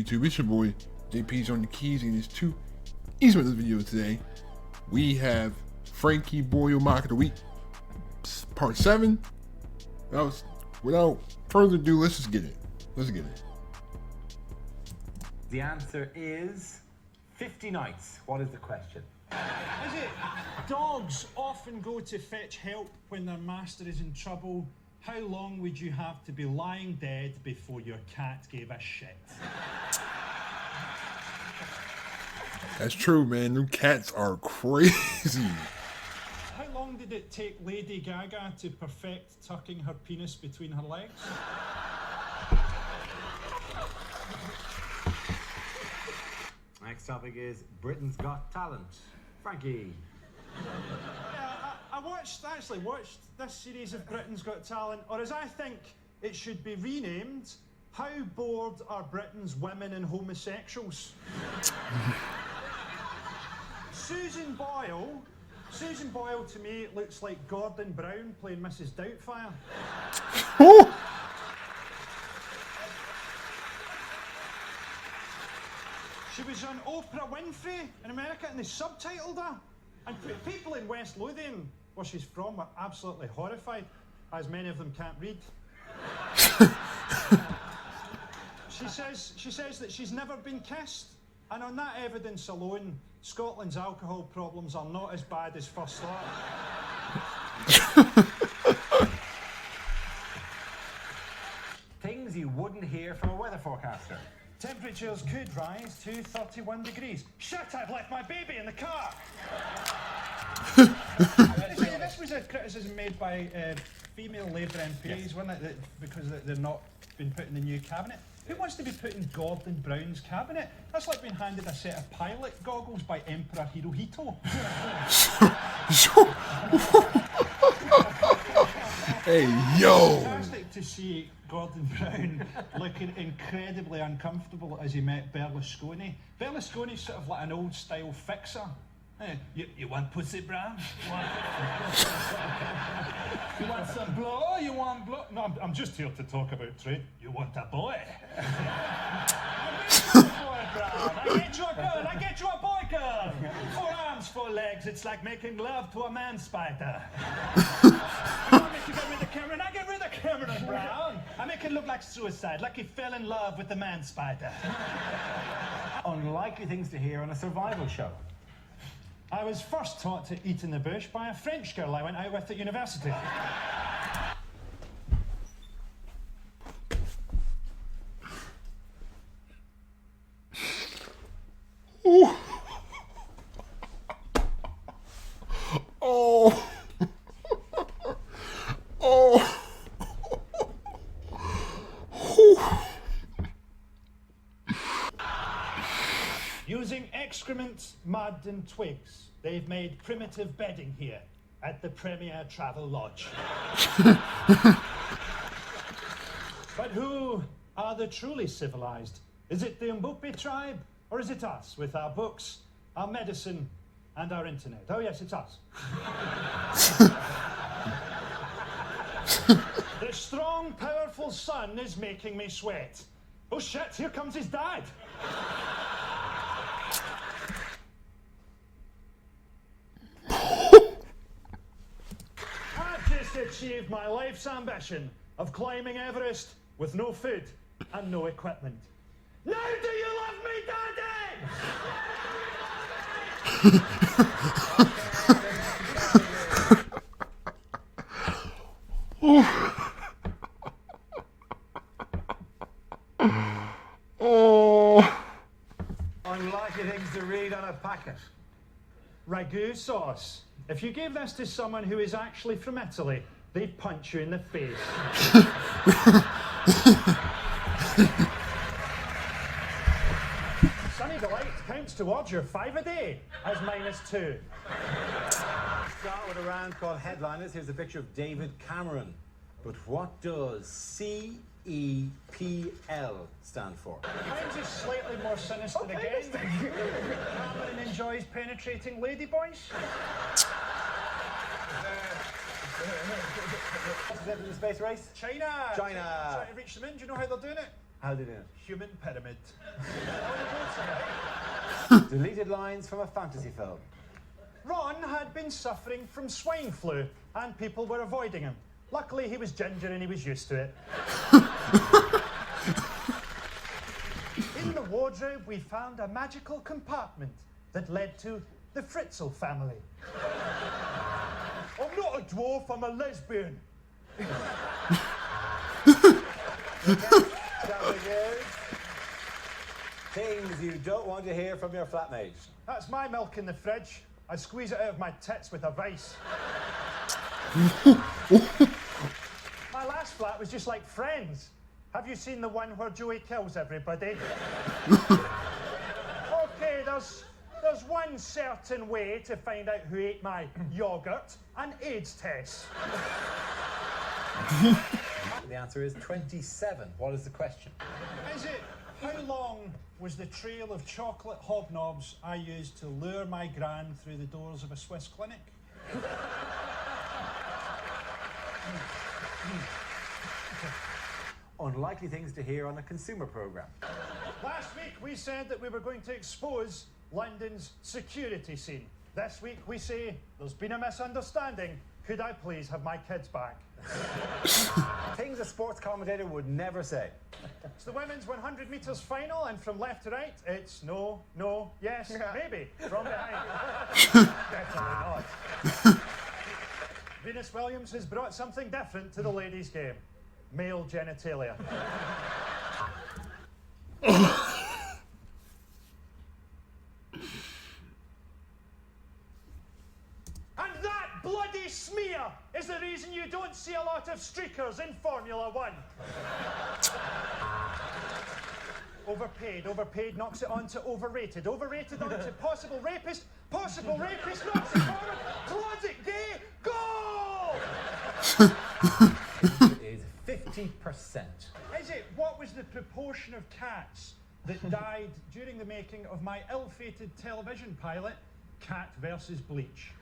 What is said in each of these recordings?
YouTube? It's your boy JP's on the keys, and there's two Eastman in this video today. We have Frankie Boyle Mock of the Week, part 7. Without further ado, let's just get it. Let's get it. The answer is 50 nights. What is the question? Is it dogs often go to fetch help when their master is in trouble? How long would you have to be lying dead before your cat gave a shit? That's true, man. Them cats are crazy. How long did it take Lady Gaga to perfect tucking her penis between her legs? Next topic is Britain's Got Talent. Frankie. Yeah, I actually watched this series of Britain's Got Talent, or as I think it should be renamed, How Bored Are Britain's Women and Homosexuals? Susan Boyle to me looks like Gordon Brown playing Mrs. Doubtfire. She was on Oprah Winfrey in America and they subtitled her. And people in West Lothian, where she's from, were absolutely horrified, as many of them can't read. She says that she's never been kissed, and on that evidence alone, Scotland's alcohol problems are not as bad as first thought. Things you wouldn't hear from a weather forecaster. Temperatures could rise to 31 degrees. Shit, I've left my baby in the car! This was a criticism made by female Labour MPs, yes, wasn't it? Because they're not been put in the new cabinet. Who wants to be put in Gordon Brown's cabinet? That's like being handed a set of pilot goggles by Emperor Hirohito. Hey, yo! Fantastic to see Gordon Brown looking incredibly uncomfortable as he met Berlusconi. Berlusconi's sort of like an old-style fixer. You want pussy, Brown? You want some blow? You want blow? No, I'm just here to talk about trade. You want a boy? I get you a girl, I get you a boy girl. 4 arms, 4 legs, it's like making love to a man spider. You want me to get rid of Cameron? I get rid of Cameron, Brown. I make it look like suicide, like he fell in love with the man spider. Unlikely things to hear on a survival show. I was first taught to eat in the bush by a French girl I went out with at university. Ooh. Oh. Oh. Using excrement, mud and twigs, they've made primitive bedding here at the Premier Travel Lodge. But who are the truly civilized? Is it the Mbupi tribe, or is it us with our books, our medicine and our internet? Oh yes, it's us. The strong, powerful sun is making me sweat. Oh shit, here comes his dad. Achieved my life's ambition of climbing Everest with no food and no equipment. Now do you love me, Daddy? Oh. Unlikely things to read on a packet. Ragu sauce. If you gave this to someone who is actually from Italy, they'd punch you in the face. Sunny Delight counts towards your 5 a day as -2. Start with a round called Headliners. Here's a picture of David Cameron. But what does CEPL stand for? Mine's is slightly more sinister again. Cameron enjoys penetrating ladyboys. What's the in the space race? China! China. Trying to reach them in. Do you know how they're doing it? How did it? Human pyramid. Deleted lines from a fantasy film. Ron had been suffering from swine flu and people were avoiding him. Luckily, he was ginger and he was used to it. In the wardrobe, we found a magical compartment that led to the Fritzl family. I'm not a dwarf, I'm a lesbian. Things you don't want to hear from your flatmate. That's my milk in the fridge. I squeeze it out of my tits with a vice. My last flat was just like Friends. Have you seen the one where Joey kills everybody? Okay, there's one certain way to find out who ate my yogurt, an AIDS test. The answer is 27. What is the question? Is it, how long was the trail of chocolate hobnobs I used to lure my gran through the doors of a Swiss clinic? Unlikely things to hear on a consumer program. Last week we said that we were going to expose London's security scene. This week we say there's been a misunderstanding. Could I please have my kids back? Things a sports commentator would never say. It's the women's 100 metres final, and from left to right, it's no, no, yes, maybe, from behind. Definitely not. Venus Williams has brought something different to the ladies' game. Male genitalia. And that bloody smear is the reason you don't see a lot of streakers in Formula One. Overpaid knocks it on to overrated on to possible rapist knocks it forward, closet gay, goal! It is 50%. Is it? What was the proportion of cats that died during the making of my ill-fated television pilot, Cat versus Bleach?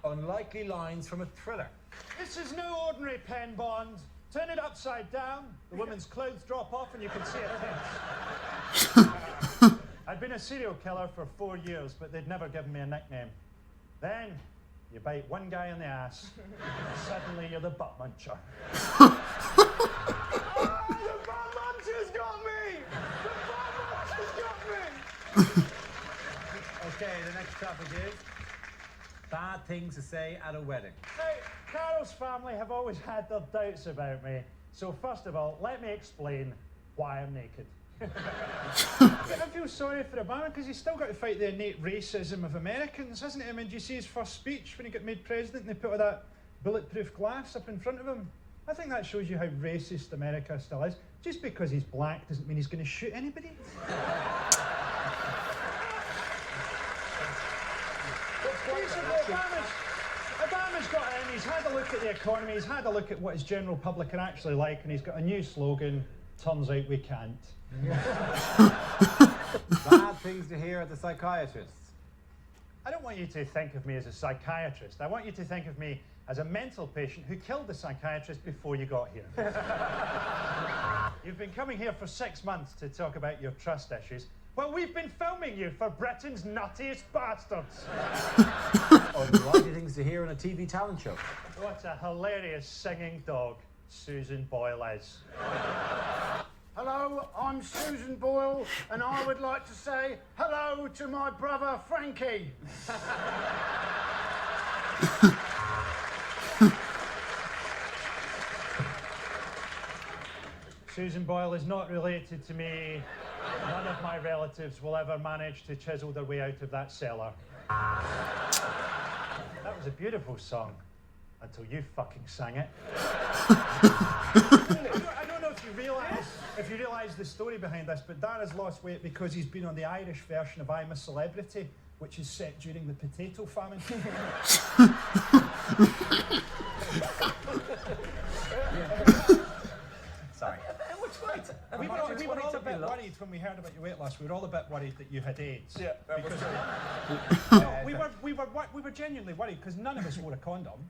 Unlikely lines from a thriller. This is no ordinary pen bond. Turn it upside down, the woman's clothes drop off and you can see her tits. I'd been a serial killer for 4 years, but they'd never given me a nickname. Then, you bite one guy in the ass, and suddenly you're the butt muncher. The butt muncher's got me! The butt muncher's got me! Okay, the next topic is bad things to say at a wedding. Now, Carol's family have always had their doubts about me. So first of all, let me explain why I'm naked. I feel sorry for Obama because he's still got to fight the innate racism of Americans, hasn't he? I mean, did you see his first speech when he got made president and they put all that bulletproof glass up in front of him? I think that shows you how racist America still is. Just because he's black doesn't mean he's going to shoot anybody. Obama's got in, he's had a look at the economy, he's had a look at what his general public are actually like, and he's got a new slogan, turns out we can't. Bad things to hear at the psychiatrist. I don't want you to think of me as a psychiatrist. I want you to think of me as a mental patient who killed the psychiatrist before you got here. You've been coming here for 6 months to talk about your trust issues. Well, we've been filming you for Britain's nuttiest bastards. Unlikely things to hear on a TV talent show. What a hilarious singing dog Susan Boyle is. Hello, I'm Susan Boyle, and I would like to say hello to my brother Frankie. Susan Boyle is not related to me. None of my relatives will ever manage to chisel their way out of that cellar. That was a beautiful song, until you fucking sang it. I don't know if you realise the story behind this, but Dan has lost weight because he's been on the Irish version of I'm a Celebrity, which is set during the potato famine. Sorry. We were all a bit worried when we heard about your weight loss. We were all a bit worried that you had AIDS. Yeah, that was true. No, we were genuinely worried because none of us wore a condom.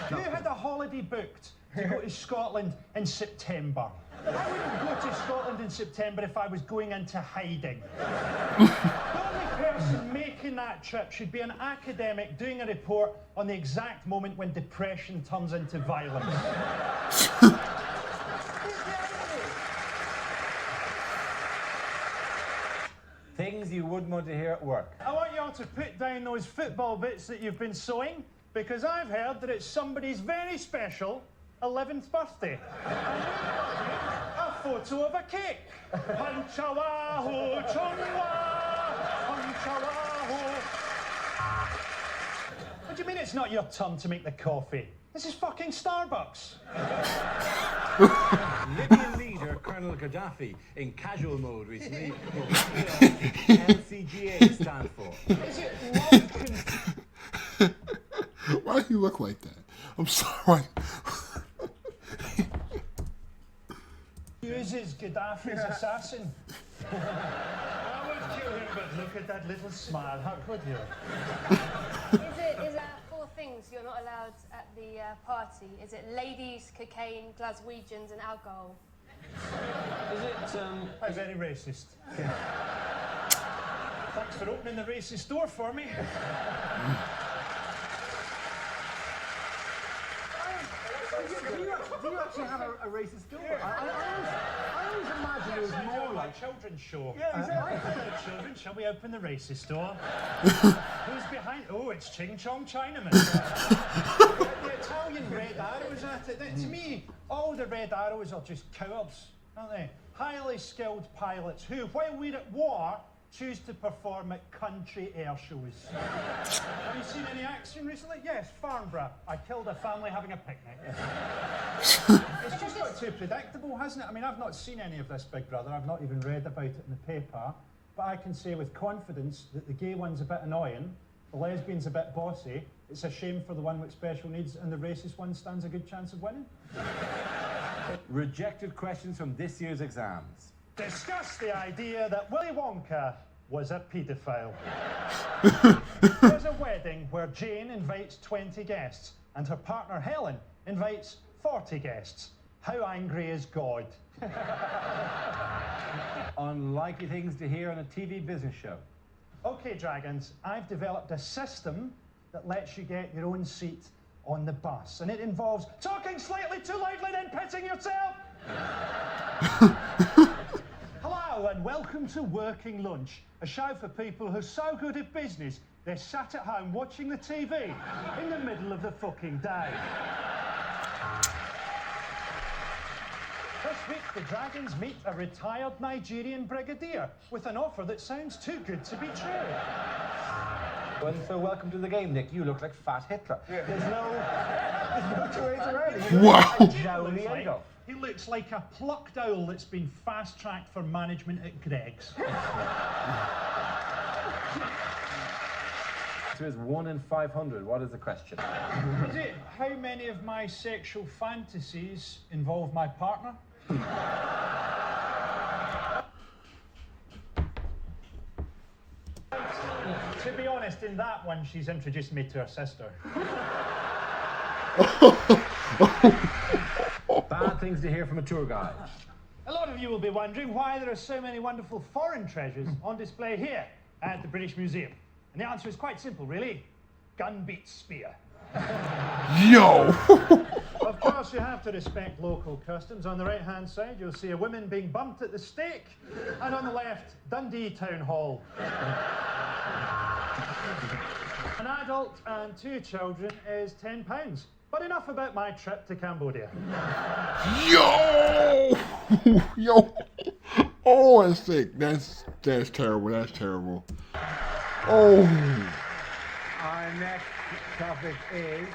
You had a holiday booked to go to Scotland in September. I wouldn't go to Scotland in September if I was going into hiding. The only person making that trip should be an academic doing a report on the exact moment when depression turns into violence. Things you wouldn't want to hear at work. I want you all to put down those football bits that you've been sewing, because I've heard that it's somebody's very special 11th birthday. And we've got here a photo of a cake. Panchawaho, chonwa, panchawaho. What do you mean it's not your turn to make the coffee? This is fucking Starbucks. Libyan leader Colonel Gaddafi in casual mode recently. What does LCGA stand for? Is it love Why do you look like that? I'm sorry. uses Gaddafi's assassin? I would kill him, but look at that little smile. How could you? Is there 4 things you're not allowed at the party? Is it ladies, cocaine, Glaswegians, and alcohol? I'm very racist. Thanks for opening the racist door for me. Do you actually have a racist door? I always imagined it was more like... children's show. Yeah, exactly. Hello, children, shall we open the racist door? Who's behind? Oh, it's Ching Chong Chinaman. The Italian Red Arrows at it. To me, all the Red Arrows are just cowards, aren't they? Highly skilled pilots who, while we're at war, choose to perform at country air shows. Have you seen any action recently? Yes, Farnborough. I killed a family having a picnic. It's just got too predictable, hasn't it? I mean, I've not seen any of this, Big Brother. I've not even read about it in the paper. But I can say with confidence that the gay one's a bit annoying, the lesbian's a bit bossy, it's a shame for the one with special needs, and the racist one stands a good chance of winning. Rejected questions from this year's exams. Discuss the idea that Willy Wonka was a paedophile. There's a wedding where Jane invites 20 guests and her partner Helen invites 40 guests. How angry is God? Unlikely things to hear on a TV business show. Okay, Dragons, I've developed a system that lets you get your own seat on the bus, and it involves talking slightly too loudly, then pitching yourself. Hello and welcome to Working Lunch, a show for people who are so good at business they're sat at home watching the TV in the middle of the fucking day. This week the Dragons meet a retired Nigerian brigadier with an offer that sounds too good to be true. Well, so welcome to the game, Nick. You look like Fat Hitler. There's no two ways around it. Wow. Jowly Adolf. He looks like a plucked owl that's been fast-tracked for management at Greg's. So is 1 in 500. What is the question? Is it how many of my sexual fantasies involve my partner? To be honest, in that one, she's introduced me to her sister. Bad things to hear from a tour guide. A lot of you will be wondering why there are so many wonderful foreign treasures on display here at the British Museum. And the answer is quite simple, really. Gun beats spear. Yo! Of course, you have to respect local customs. On the right-hand side, you'll see a woman being bumped at the stake, and on the left, Dundee Town Hall. An adult and 2 children is £10. But enough about my trip to Cambodia. Yo! Yo! Oh, that's sick. That's terrible. That's terrible. Oh. Our next topic is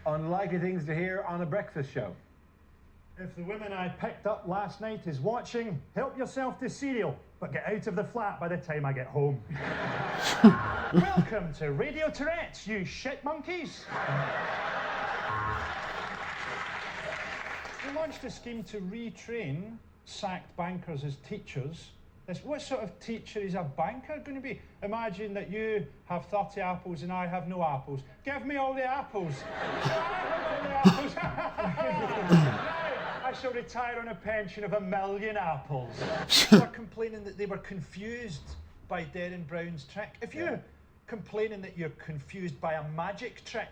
unlikely things to hear on a breakfast show. If the woman I picked up last night is watching, help yourself to cereal, but get out of the flat by the time I get home. Welcome to Radio Tourette's, you shit monkeys. We launched a scheme to retrain sacked bankers as teachers What sort of teacher is a banker going to be? Imagine that you have 30 apples and I have no apples. Give me all the apples. I have all the apples. I shall retire on a pension of 1 million apples. They were complaining that they were confused by Derren Brown's trick. If you're complaining that you're confused by a magic trick,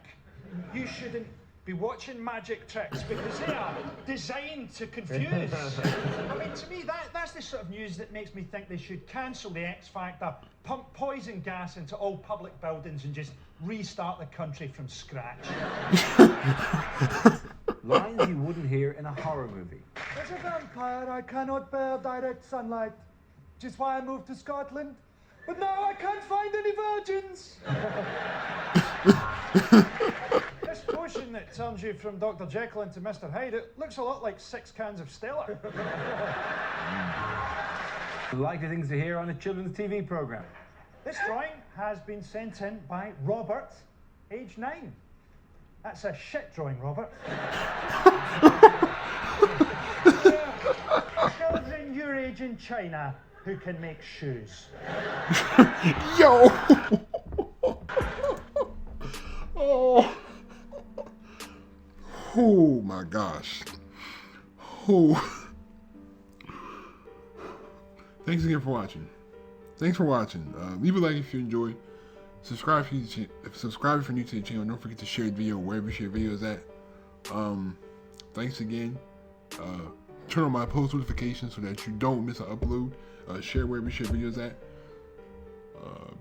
you shouldn't be watching magic tricks because they are designed to confuse. I mean, to me, that's the sort of news that makes me think they should cancel the X Factor, pump poison gas into all public buildings and just restart the country from scratch. Lines you wouldn't hear in a horror movie. As a vampire, I cannot bear direct sunlight, which is why I moved to Scotland. But now I can't find any virgins. This potion that turns you from Dr. Jekyll into Mr. Hyde, it looks a lot like 6 cans of Stella. Likely things to hear on a children's TV program. This drawing has been sent in by Robert, age 9. That's a shit drawing, Robert. Children your age in China who can make shoes. Yo! Oh. Oh my gosh. Oh. Thanks again for watching. Thanks for watching. Leave a like if you enjoyed. Subscribe if you're new to the channel. Don't forget to share the video wherever you share videos at. Thanks again. Turn on my post notifications so that you don't miss an upload. Share wherever you share videos at.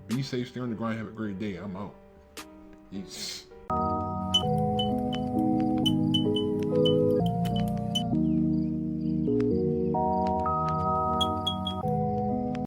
Be safe, stay on the grind, have a great day. I'm out. Peace.